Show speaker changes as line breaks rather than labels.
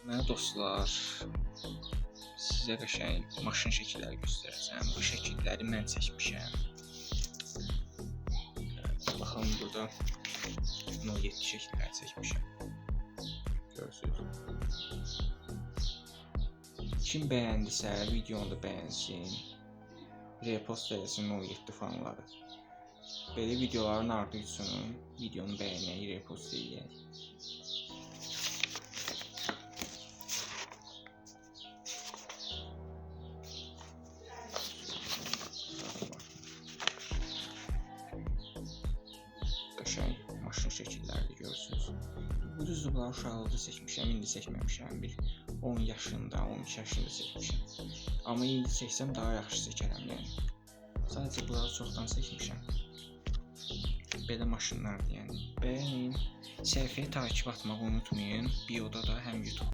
Mənə dostlar, sizə qəşəng maşın şəkilləri göstərəcəm. Bu şəkilləri mən çəkmişəm. Baxın, burada 07 şəkilləri çəkmişəm. Görürsünüz. Kim bəyəndisə, videonu da bəyənsin. Repost eləsin 07 fanları. Belə videoların ardı üçün videonu bəyənək, repost eləyək. Qəşəng maşın şəkilləri görürsünüz. Bu düzdür, bunları uşaqlıqda çəkmişəm, indi çəkməmişəm. Bir 10 yaşında, 12 yaşında çəkmişəm. Amma indi çəksəm daha yaxşı çəkərəm, yəni. Sadəcə bunları çoxdan çəkmişəm. Belə maşınlardır, yəni. Bəyənin, səhifəyə takib atmağı unutmayın. Bioda da həm YouTube